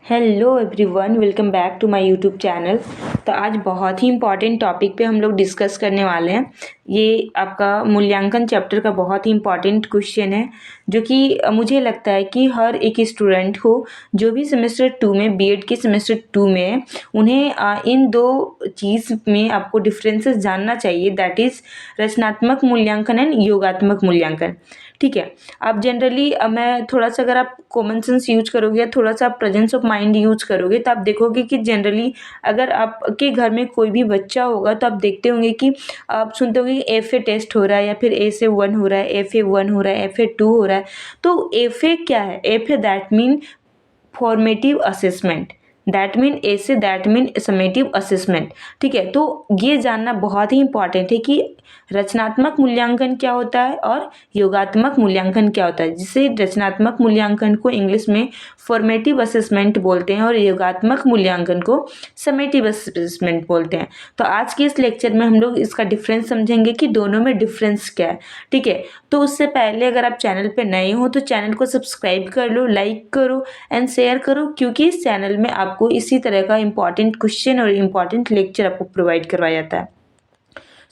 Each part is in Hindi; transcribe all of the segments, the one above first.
Hello everyone, welcome back to my YouTube channel. तो आज बहुत ही इम्पॉर्टेंट टॉपिक पे हम लोग डिस्कस करने वाले हैं। ये आपका मूल्यांकन चैप्टर का बहुत ही इम्पॉर्टेंट क्वेश्चन है, जो कि मुझे लगता है कि हर एक स्टूडेंट को जो भी सेमेस्टर 2 में बीएड के सेमेस्टर 2 में है, उन्हें इन दो चीज़ में आपको डिफरेंसेस जानना चाहिए, दैट इज़ रचनात्मक मूल्यांकन एंड योगात्मक मूल्यांकन। ठीक है। अब जनरली मैं थोड़ा सा, अगर आप कॉमन सेंस यूज करोगे या थोड़ा सा प्रेजेंस ऑफ माइंड यूज करोगे, तो आप देखोगे कि जनरली अगर आपके घर में कोई भी बच्चा होगा तो आप देखते होंगे कि आप सुनते होंगे कि एफ ए टेस्ट हो रहा है, या फिर ए से 1 हो रहा है, एफ ए 1 हो रहा है, एफ ए 2 हो रहा है। तो एफ ए क्या है? F A that mean formative assessment, that mean summative assessment. ठीक है। तो ये जानना बहुत ही इंपॉर्टेंट है कि रचनात्मक मूल्यांकन क्या होता है और योगात्मक मूल्यांकन क्या होता है, जिसे रचनात्मक मूल्यांकन को इंग्लिश में फॉर्मेटिव असेसमेंट बोलते हैं और योगात्मक मूल्यांकन को समेटिव असेसमेंट बोलते हैं। तो आज के इस लेक्चर में हम लोग इसका डिफरेंस समझेंगे कि दोनों में डिफरेंस क्या है। ठीक है। तो उससे पहले अगर आप चैनल पे नए हो तो चैनल को सब्सक्राइब कर लो, लाइक करो एंड शेयर करो, क्योंकि इस चैनल में आपको इसी तरह का इंपॉर्टेंट क्वेश्चन और इंपॉर्टेंट लेक्चर आपको प्रोवाइड करवाया जाता है।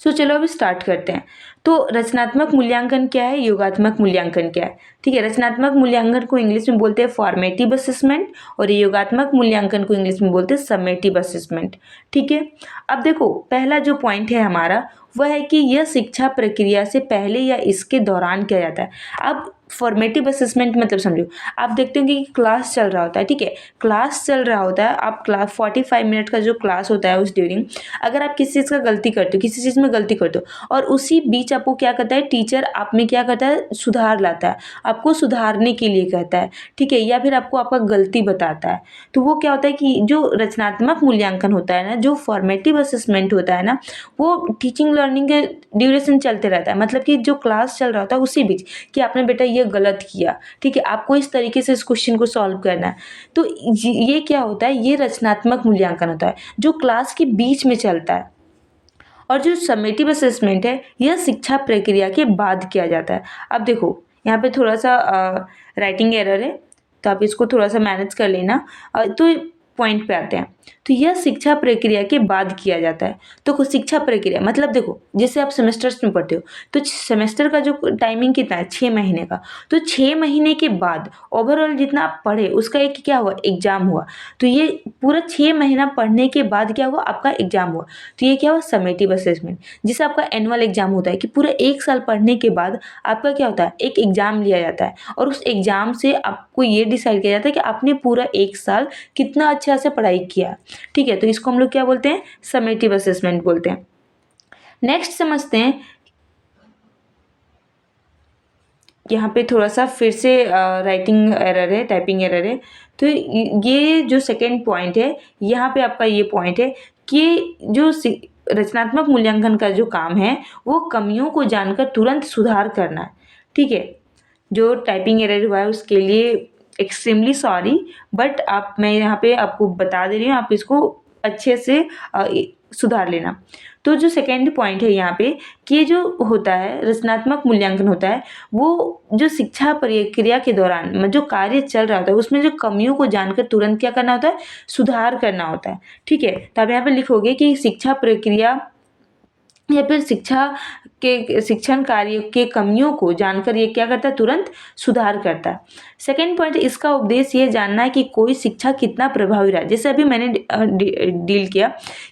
चलो अभी स्टार्ट करते हैं। तो रचनात्मक मूल्यांकन क्या है, योगात्मक मूल्यांकन क्या है? ठीक है। रचनात्मक मूल्यांकन को इंग्लिश में बोलते हैं फॉर्मेटिव असेसमेंट और योगात्मक मूल्यांकन को इंग्लिश में बोलते हैं समेटिव असेसमेंट। ठीक है। अब देखो, पहला जो पॉइंट है हमारा वह है कि यह शिक्षा प्रक्रिया से पहले या इसके दौरान किया जाता है। अब फॉर्मेटिव असेसमेंट मतलब समझो, आप देखते होंगे कि क्लास चल रहा होता है। ठीक है। क्लास चल रहा होता है, आप क्लास 45 मिनट का जो क्लास होता है उस ड्यूरिंग, अगर आप किसी चीज़ का गलती करते हो, किसी चीज़ में गलती करते हो और उसी बीच आपको क्या करता है टीचर, आप में क्या करता है, सुधार लाता है, आपको सुधारने के लिए कहता है। ठीक है। या फिर आपको आपका गलती बताता है। तो वो क्या होता है कि जो रचनात्मक मूल्यांकन होता है ना, जो फॉर्मेटिव असेसमेंट होता है ना, वो टीचिंग लर्निंग के ड्यूरेशन चलते रहता है। मतलब कि जो क्लास चल रहा होता है उसी बीच कि आपने बेटा ये गलत किया, ठीक है, आपको इस तरीके से इस क्वेश्चन को सॉल्व करना है। तो ये क्या होता है, ये रचनात्मक मूल्यांकन होता है जो क्लास के बीच में चलता है। और जो समेटिव असेसमेंट है, यह शिक्षा प्रक्रिया के बाद किया जाता है। अब देखो, यहाँ पे थोड़ा सा राइटिंग एरर है, तो आप इसको थोड़ा सा मैनेज कर लेना। तो पॉइंट पे आते हैं। तो यह शिक्षा प्रक्रिया के बाद किया जाता है। तो शिक्षा प्रक्रिया मतलब देखो, जैसे आप सेमेस्टर्स में पढ़ते हो, तो सेमेस्टर का जो टाइमिंग कितना है, 6 महीने का। तो 6 महीने के बाद ओवरऑल जितना आप पढ़े उसका एक क्या हुआ, एग्जाम हुआ। तो ये पूरा 6 महीना पढ़ने के बाद क्या हुआ, आपका एग्जाम हुआ। तो ये क्या हुआ, समेटिव असेसमेंट। जिसे आपका एनुअल एग्जाम होता है कि पूरा 1 साल पढ़ने के बाद आपका क्या होता है, एक एग्जाम लिया जाता है और उस एग्जाम से आपको ये डिसाइड किया जाता है कि आपने पूरा 1 साल कितना अच्छा से पढ़ाई किया। ठीक है। तो इसको हम लोग क्या बोलते हैं, समेटिव असेसमेंट बोलते हैं। नेक्स्ट समझते हैं, यहाँ पे थोड़ा सा फिर से राइटिंग एरर है, टाइपिंग एरर है। तो ये जो सेकेंड पॉइंट है, यहाँ पे आपका ये पॉइंट है कि जो रचनात्मक मूल्यांकन का जो काम है वो कमियों को जानकर तुरंत सुधार करना है। ठीक है। जो टाइपिंग एरर हुआ है उसके लिए एक्सट्रीमली सॉरी, बट मैं यहाँ पे आपको बता दे रही हूँ, आप इसको अच्छे से सुधार लेना। तो जो सेकेंड पॉइंट है यहाँ पे कि जो होता है रचनात्मक मूल्यांकन होता है, वो जो शिक्षा प्रक्रिया के दौरान जो कार्य चल रहा होता है उसमें जो कमियों को जानकर तुरंत क्या करना होता है, सुधार करना होता है। ठीक है। तो आप यहाँ पे लिखोगे कि शिक्षा प्रक्रिया या फिर शिक्षण कार्य के कमियों को जानकर ये क्या करता है, तुरंत सुधार करता है। सेकेंड पॉइंट, इसका उद्देश्य ये जानना है कि कोई शिक्षा कितना प्रभावी रहा। जैसे अभी मैंने डील किया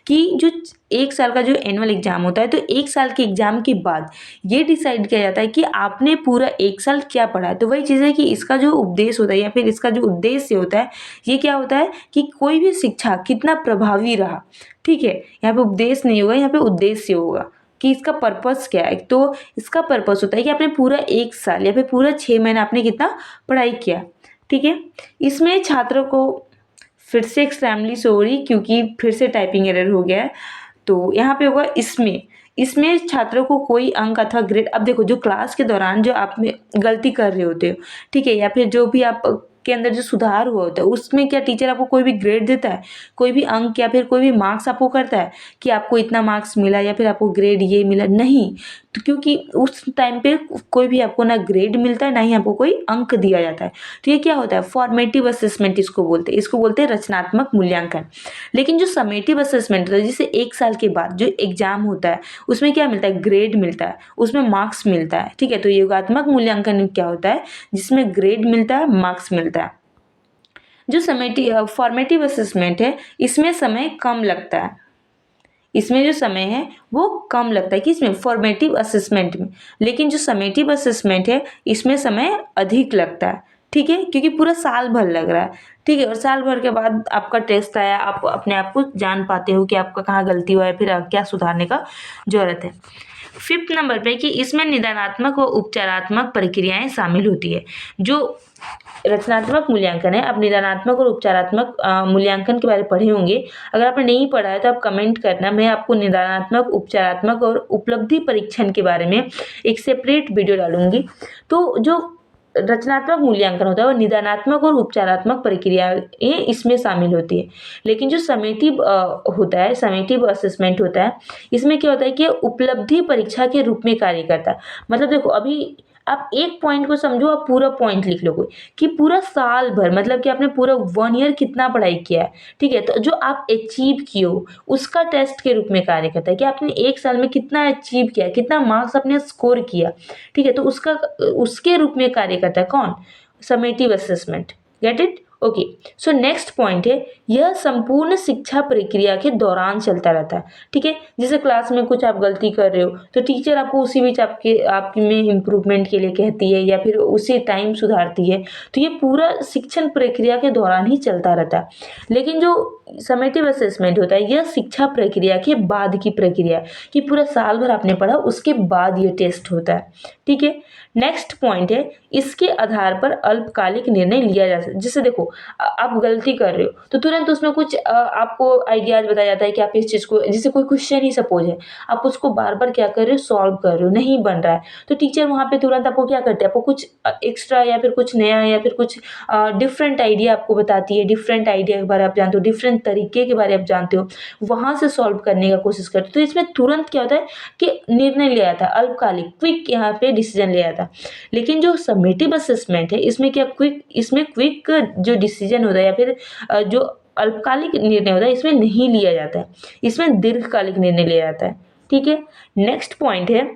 कि जो 1 साल का जो एनुअल एग्जाम होता है, तो 1 साल के एग्जाम के बाद ये डिसाइड किया जाता है कि आपने पूरा 1 साल क्या पढ़ा है। तो वही चीज़ है कि इसका जो उपदेश होता है या फिर इसका जो उद्देश्य होता है, ये क्या होता है कि कोई भी शिक्षा कितना प्रभावी रहा। ठीक है। यहाँ पे उपदेश नहीं होगा, यहाँ पे उद्देश्य होगा कि इसका पर्पस क्या है। तो इसका पर्पस होता है कि आपने पूरा 1 साल या फिर पूरा 6 महीना आपने कितना पढ़ाई किया। ठीक है। इसमें छात्रों को फिर से एक्सट्रीमली सॉरी, क्योंकि फिर से टाइपिंग एरर हो गया है। तो यहाँ पे होगा इसमें छात्रों को कोई अंक अथवा ग्रेड। अब देखो, जो क्लास के दौरान जो आप में गलती कर रहे होते हो, ठीक है, या फिर जो भी आप के अंदर जो सुधार हुआ होता है, उसमें क्या टीचर आपको कोई भी ग्रेड देता है, कोई भी अंक या फिर कोई भी मार्क्स आपको करता है कि आपको इतना मार्क्स मिला या फिर आपको ग्रेड ये मिला? नहीं। तो क्योंकि उस टाइम पे कोई भी आपको ना ग्रेड मिलता है ना ही आपको कोई अंक दिया जाता है। तो ये क्या होता है, फॉर्मेटिव असेसमेंट इसको बोलते हैं रचनात्मक मूल्यांकन। लेकिन जो समेटिव असेसमेंट होता है, जैसे 1 साल के बाद जो एग्जाम होता है उसमें क्या मिलता है, ग्रेड मिलता है, उसमें मार्क्स मिलता है। ठीक है, तो योगात्मक मूल्यांकन क्या होता है, जिसमें ग्रेड मिलता है, मार्क्स मिलता है। जो फॉर्मेटिव असेसमेंट है इसमें समय कम लगता है, इसमें जो समय है वो कम लगता है, किसमें, फॉर्मेटिव असेसमेंट में। लेकिन जो समेटिव असेसमेंट है इसमें समय अधिक लगता है। ठीक है, क्योंकि पूरा साल भर लग रहा है। ठीक है, और साल भर के बाद आपका टेस्ट आया, आप अपने आप को जान पाते हो कि आपका कहाँ गलती हुआ है, फिर क्या सुधारने का जरूरत है। 5th नंबर पे कि इसमें निदानात्मक व उपचारात्मक प्रक्रियाएं शामिल होती है। जो रचनात्मक मूल्यांकन है, आप निदानात्मक और उपचारात्मक मूल्यांकन के बारे में पढ़े होंगे। अगर आपने नहीं पढ़ा है तो आप कमेंट करना, मैं आपको निदानात्मक, उपचारात्मक और उपलब्धि परीक्षण के बारे में एक सेपरेट वीडियो डालूंगी। तो जो रचनात्मक मूल्यांकन होता है वो निदानात्मक और उपचारात्मक प्रक्रियाएं इसमें शामिल होती है। लेकिन जो समेटिव होता है, समेटिव असेसमेंट होता है, इसमें क्या होता है कि उपलब्धि परीक्षा के रूप में कार्य करता है। मतलब देखो, अभी आप एक पॉइंट को समझो, आप पूरा पॉइंट लिख लो कोई, कि पूरा साल भर, मतलब कि आपने पूरा 1 ईयर कितना पढ़ाई किया है। ठीक है, तो जो आप अचीव किए हो उसका टेस्ट के रूप में कार्य करता है कि आपने 1 साल में कितना अचीव किया, कितना मार्क्स आपने स्कोर किया। ठीक है, तो उसके रूप में कार्य करता है कौन, summative assessment. Get it, okay. So next point है, यह संपूर्ण शिक्षा प्रक्रिया के दौरान चलता रहता है। ठीक है, जैसे क्लास में कुछ आप गलती कर रहे हो तो टीचर आपको उसी बीच आपके में इम्प्रूवमेंट के लिए कहती है या फिर उसी टाइम सुधारती है। तो ये पूरा शिक्षण प्रक्रिया के दौरान ही चलता रहता है। लेकिन जो समेटिव असेसमेंट होता है, यह शिक्षा प्रक्रिया के बाद की प्रक्रिया है, कि पूरा साल भर आपने पढ़ा उसके बाद ये टेस्ट होता है। ठीक है, नेक्स्ट पॉइंट है, इसके आधार पर अल्पकालिक निर्णय लिया जा सकता है। जैसे देखो, आप गलती कर रहे हो तो तुरंत उसमें कुछ आपको आइडियाज बताया जाता है कि आप इस चीज़ को, जैसे कोई क्वेश्चन ही सपोज है, आप उसको बार बार क्या कर रहे हो, सॉल्व कर रहे हो, नहीं बन रहा है, तो टीचर वहाँ पे तुरंत आपको क्या करते हैं, आपको कुछ एक्स्ट्रा या फिर कुछ नया या फिर कुछ डिफरेंट आइडिया आपको बताती है। डिफरेंट आइडिया के बारे में आप जानते हो, डिफरेंट तरीके के बारे में आप जानते हो, वहाँ से सॉल्व करने का कोशिश करते हो। तो इसमें तुरंत क्या होता है कि निर्णय लिया जाता है, अल्पकालिक क्विक यहाँ पे डिसीजन लिया जाता है। लेकिन जो समेटिव असेसमेंट है इसमें क्या इसमें क्विक जो डिसीजन होता है या फिर जो अल्पकालिक निर्णय होता है इसमें नहीं लिया जाता है, इसमें दीर्घकालिक निर्णय लिया जाता है। ठीक है, नेक्स्ट पॉइंट है,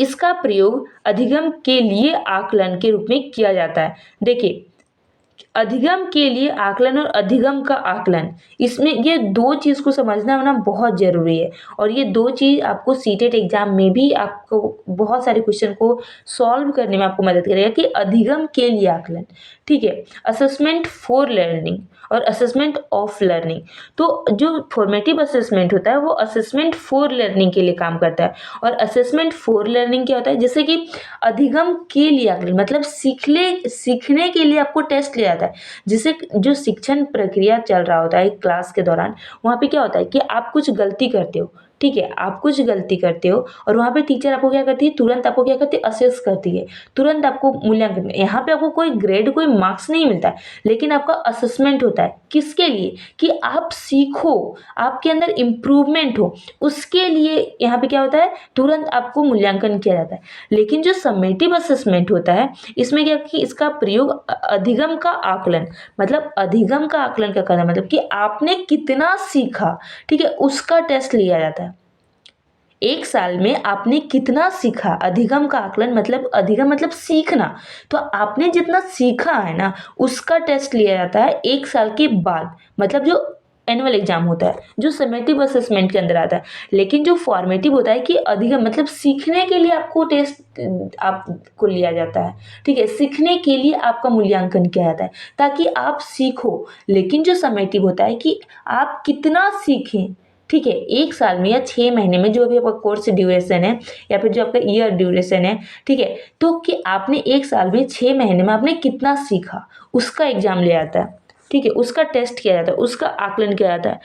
इसका प्रयोग अधिगम के लिए आकलन के रूप में किया जाता है। देखिए, अधिगम के लिए आकलन और अधिगम का आकलन, इसमें ये 2 चीज़ को समझना होना बहुत ज़रूरी है। और ये 2 चीज़ आपको सीटेट एग्जाम में भी आपको बहुत सारे क्वेश्चन को सॉल्व करने में आपको मदद करेगा कि अधिगम के लिए आकलन। ठीक है, असेसमेंट फॉर लर्निंग और असेसमेंट ऑफ लर्निंग। तो जो फॉर्मेटिव असेसमेंट होता है वो असेसमेंट फॉर लर्निंग के लिए काम करता है, और असेसमेंट फॉर लर्निंग क्या होता है, जैसे कि अधिगम के लिए आकलन, मतलब सीखने के लिए आपको टेस्ट लिया जाता है। जैसे जो शिक्षण प्रक्रिया चल रहा होता है क्लास के दौरान, वहाँ पे क्या होता है कि आप कुछ गलती करते हो। ठीक है, आप कुछ गलती करते हो और वहाँ पे टीचर आपको क्या करती है, तुरंत आपको क्या करती है, असेस करती है, तुरंत आपको मूल्यांकन। यहाँ पे आपको कोई ग्रेड, कोई मार्क्स नहीं मिलता है, लेकिन आपका असेसमेंट होता है। किसके लिए, कि आप सीखो, आपके अंदर इम्प्रूवमेंट हो, उसके लिए यहाँ पे क्या होता है, तुरंत आपको मूल्यांकन किया जाता है। लेकिन जो समेटिव असेसमेंट होता है इसमें क्या, कि इसका प्रयोग अधिगम का आकलन, मतलब अधिगम का आकलन क्या करना, मतलब कि आपने कितना सीखा, ठीक है, उसका टेस्ट लिया जाता है। 1 साल में आपने कितना सीखा, अधिगम का आकलन, मतलब अधिगम मतलब सीखना, तो आपने जितना सीखा है ना उसका टेस्ट लिया जाता है 1 साल के बाद, मतलब जो एनुअल एग्जाम होता है, जो समेटिव असेसमेंट के अंदर आता है। लेकिन जो फॉर्मेटिव होता है कि अधिगम मतलब सीखने के लिए आपको टेस्ट आपको लिया जाता है। ठीक है, सीखने के लिए आपका मूल्यांकन किया जाता है ताकि आप सीखो। लेकिन जो समेटिव होता है कि आप कितना सीखें, ठीक है, 1 साल में या 6 महीने में, जो भी आपका कोर्स ड्यूरेशन है या फिर जो आपका ईयर ड्यूरेशन है, ठीक है, तो कि आपने 1 साल में 6 महीने में आपने कितना सीखा उसका एग्जाम लिया जाता है। ठीक है, उसका टेस्ट किया जाता है, उसका आकलन किया जाता है।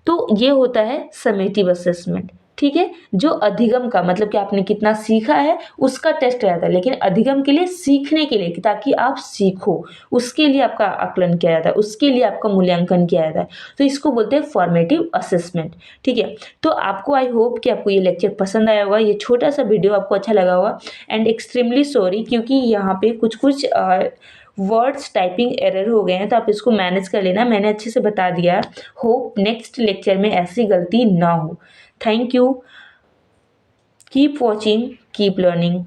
तो ये होता है समेटिव असेसमेंट। ठीक है। जो अधिगम का मतलब कि आपने कितना सीखा है उसका टेस्ट रहता है, लेकिन अधिगम के लिए सीखने के लिए ताकि आप सीखो उसके लिए आपका आकलन किया जाता है, उसके लिए आपका मूल्यांकन किया जाता है। तो इसको बोलते हैं फॉर्मेटिव असेसमेंट। ठीक है, तो आपको आई होप कि आपको ये लेक्चर पसंद आया होगा, ये छोटा सा वीडियो आपको अच्छा लगा होगा। एंड एक्सट्रीमली सॉरी क्योंकि यहाँ पे कुछ वर्ड्स टाइपिंग एरर हो गए हैं, तो आप इसको मैनेज कर लेना, मैंने अच्छे से बता दिया। होप नेक्स्ट लेक्चर में ऐसी गलती ना हो। Thank you. Keep watching, keep learning.